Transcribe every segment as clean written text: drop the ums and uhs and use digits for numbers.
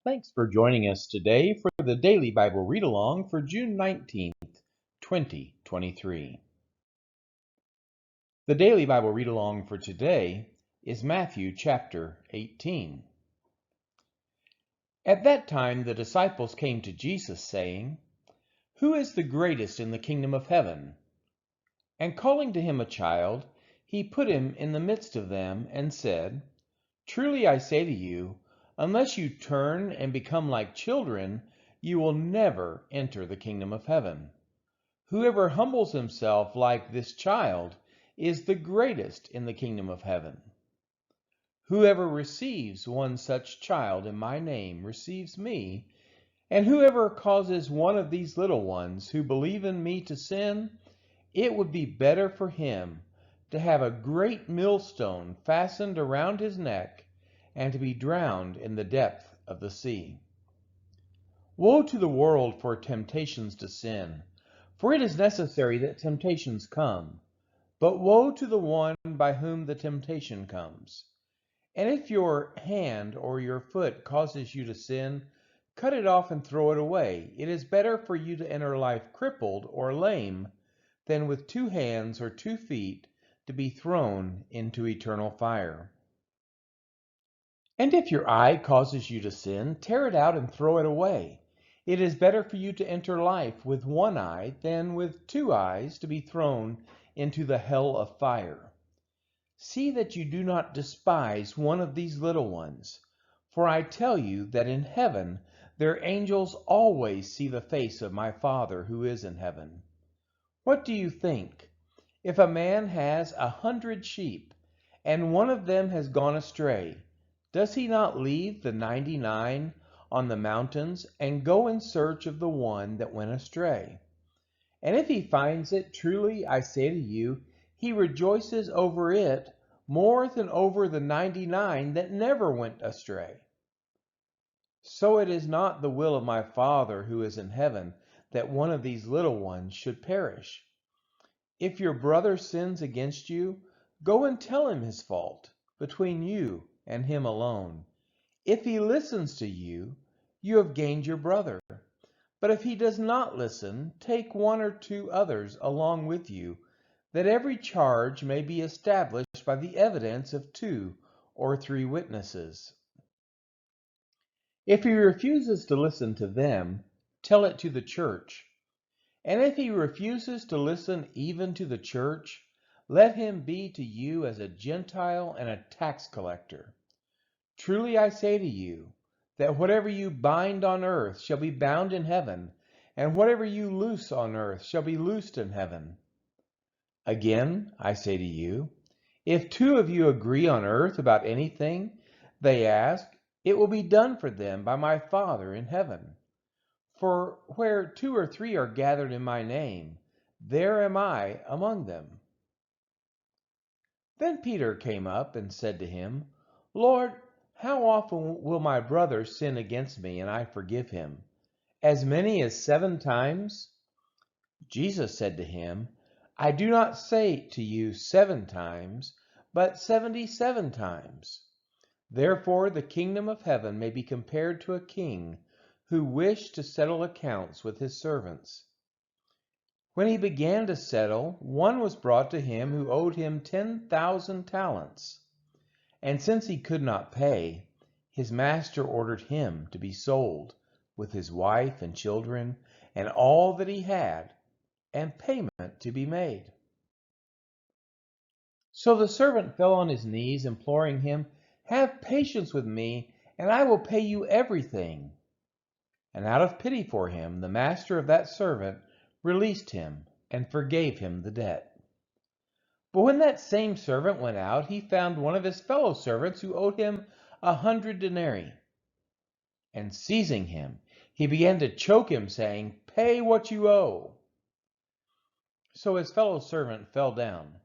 Thanks for joining us today for the Daily Bible Read Along for June 19th, 2023. The Daily Bible Read Along for today is Matthew chapter 18. At that time the disciples came to Jesus, saying, "Who is the greatest in the kingdom of heaven?" And calling to him a child, he put him in the midst of them and said, "Truly I say to you, unless you turn and become like children, you will never enter the kingdom of heaven. Whoever humbles himself like this child is the greatest in the kingdom of heaven. Whoever receives one such child in my name receives me, and whoever causes one of these little ones who believe in me to sin, it would be better for him to have a great millstone fastened around his neck and to be drowned in the depth of the sea. Woe to the world for temptations to sin, for it is necessary that temptations come, but woe to the one by whom the temptation comes. And if your hand or your foot causes you to sin, cut it off and throw it away. It is better for you to enter life crippled or lame than with 2 hands or 2 feet to be thrown into eternal fire. And if your eye causes you to sin, tear it out and throw it away. It is better for you to enter life with 1 eye than with 2 eyes to be thrown into the hell of fire. See that you do not despise one of these little ones, for I tell you that in heaven their angels always see the face of my Father who is in heaven. What do you think? If a man has 100 sheep, and one of them has gone astray, does he not leave the 99 on the mountains and go in search of the one that went astray? And if he finds it, truly I say to you, he rejoices over it more than over the 99 that never went astray. So it is not the will of my Father who is in heaven that one of these little ones should perish. If your brother sins against you, go and tell him his fault, between you and him alone. If he listens to you, you have gained your brother. But if he does not listen, take 1 or 2 others along with you, that every charge may be established by the evidence of 2 or 3 witnesses. If he refuses to listen to them, tell it to the church. And if he refuses to listen even to the church, let him be to you as a Gentile and a tax collector. Truly I say to you, that whatever you bind on earth shall be bound in heaven, and whatever you loose on earth shall be loosed in heaven. Again, I say to you, if 2 of you agree on earth about anything they ask, it will be done for them by my Father in heaven. For where 2 or 3 are gathered in my name, there am I among them." Then Peter came up and said to him, "Lord, how often will my brother sin against me and I forgive him? As many as 7 times?" Jesus said to him, "I do not say to you 7 times, but 77 times. Therefore the kingdom of heaven may be compared to a king who wished to settle accounts with his servants. When he began to settle, one was brought to him who owed him 10,000 talents. And since he could not pay, his master ordered him to be sold, with his wife and children, and all that he had, and payment to be made. So the servant fell on his knees, imploring him, 'Have patience with me, and I will pay you everything.' And out of pity for him, the master of that servant released him and forgave him the debt. But when that same servant went out, he found one of his fellow servants who owed him 100 denarii. And seizing him, he began to choke him, saying, 'Pay what you owe.' So his fellow servant fell down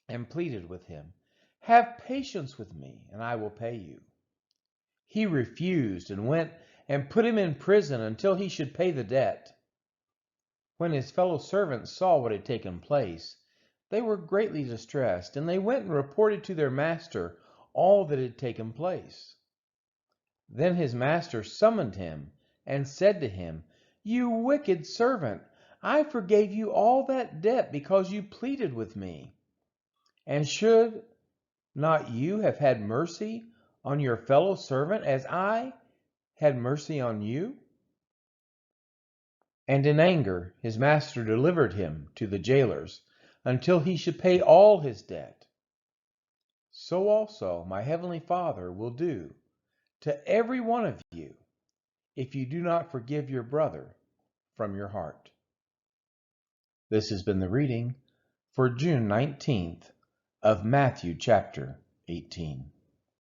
and pleaded with him, 'Have patience with me, and I will pay you.' He refused and went and put him in prison until he should pay the debt. When his fellow servants saw what had taken place, they were greatly distressed, and they went and reported to their master all that had taken place. Then his master summoned him and said to him, "You wicked servant, I forgave you all that debt because you pleaded with me. And should not you have had mercy on your fellow servant as I had mercy on you?" And in anger his master delivered him to the jailers until he should pay all his debt. So also my heavenly Father will do to every one of you if you do not forgive your brother from your heart. This has been the reading for June 19th of Matthew chapter 18.